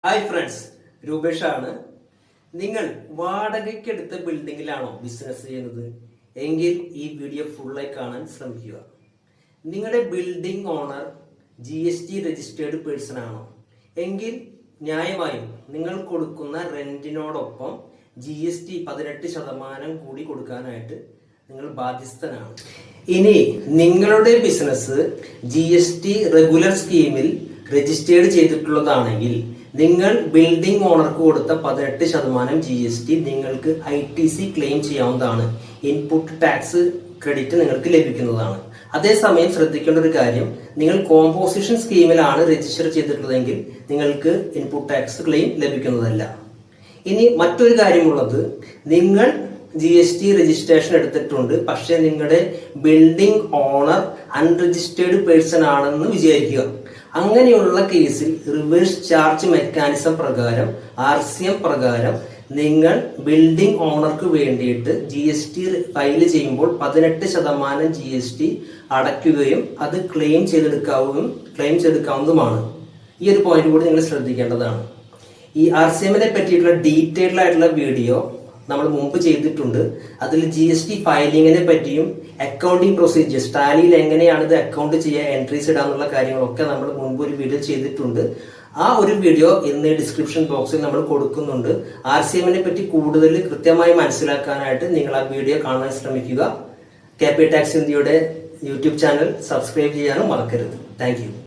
Hi friends, രൂപേഷാണ്. നിങ്ങൾ വാടകയ്ക്കെടുത്ത ബിൽഡിങ്ങിലാണോ business ചെയ്യുന്നത് എങ്കിൽ ഈ വീഡിയോ ഫുള്ളായി കാണാൻ ശ്രമിക്കുക. നിങ്ങളുടെ building owner GST registered person ആണോ എങ്കിൽ ന്യായമായും നിങ്ങൾ കൊടുക്കുന്ന റെന്റിനോടൊപ്പം GST 18% കൂടി കൊടുക്കാനായിട്ട് നിങ്ങൾ ബാധ്യസ്ഥനാണ്. ഇനി നിങ്ങളുടെ ബിസിനസ് GST റെഗുലർ സ്കീമിൽ രജിസ്റ്റേർഡ് ചെയ്തിട്ടുള്ളതാണെങ്കിൽ നിങ്ങൾ ബിൽഡിംഗ് ഓണർക്ക് കൊടുത്ത 18% GST നിങ്ങൾക്ക് ITC ക്ലെയിം ചെയ്യാവുന്നതാണ്. ഇൻപുട്ട് ടാക്സ് ക്രെഡിറ്റ് നിങ്ങൾക്ക് ലഭിക്കുന്നതാണ്. അതേസമയം ശ്രദ്ധിക്കേണ്ട ഒരു കാര്യം, നിങ്ങൾ കോമ്പോസിഷൻ സ്കീമിലാണ് രജിസ്റ്റർ ചെയ്തിട്ടുള്ളതെങ്കിൽ നിങ്ങൾക്ക് ഇൻപുട്ട് ടാക്സ് ക്ലെയിം ലഭിക്കുന്നതല്ല. ഇനി മറ്റൊരു കാര്യമുള്ളത്, നിങ്ങൾ GST രജിസ്ട്രേഷൻ എടുത്തിട്ടുണ്ട്, പക്ഷെ നിങ്ങളുടെ ബിൽഡിംഗ് ഓണർ അൺരജിസ്റ്റേർഡ് പേഴ്സൺ ആണെന്ന് വിചാരിക്കുക. അങ്ങനെയുള്ള കേസിൽ റിവേഴ്സ് ചാർജ് മെക്കാനിസം പ്രകാരം RCM പ്രകാരം നിങ്ങൾ ബിൽഡിംഗ് ഓണർക്ക് വേണ്ടിയിട്ട് GST ഫയൽ ചെയ്യുമ്പോൾ 18% GST അടയ്ക്കുകയും അത് ക്ലെയിം ചെയ്തെടുക്കാവുന്നതുമാണ്. ഈ ഒരു പോയിന്റ് കൂടി നിങ്ങൾ ശ്രദ്ധിക്കേണ്ടതാണ്. ഈ RCMനെ പറ്റിയിട്ടുള്ള ഡീറ്റെയിൽഡ് ആയിട്ടുള്ള വീഡിയോ നമ്മൾ മുമ്പ് ചെയ്തിട്ടുണ്ട്. അതിൽ GST ഫയലിങ്ങിനെ പറ്റിയും അക്കൗണ്ടിങ് പ്രൊസീജിയേഴ്സ്, ടാലിയിൽ എങ്ങനെയാണ് ഇത് അക്കൗണ്ട് ചെയ്യുക, എൻട്രീസ് ഇടാന്നുള്ള കാര്യങ്ങളൊക്കെ നമ്മൾ മുൻപ് ഒരു വീഡിയോ ചെയ്തിട്ടുണ്ട്. ആ ഒരു വീഡിയോ ഇന്ന് ഡിസ്ക്രിപ്ഷൻ ബോക്സിൽ നമ്മൾ കൊടുക്കുന്നുണ്ട്. RCMനെ പറ്റി കൂടുതൽ കൃത്യമായി മനസ്സിലാക്കാനായിട്ട് നിങ്ങൾ ആ വീഡിയോ കാണാൻ ശ്രമിക്കുക. KP ടാക്സ് ഇന്ത്യയുടെ യൂട്യൂബ് ചാനൽ സബ്സ്ക്രൈബ് ചെയ്യാനും മറക്കരുത്. Thank you.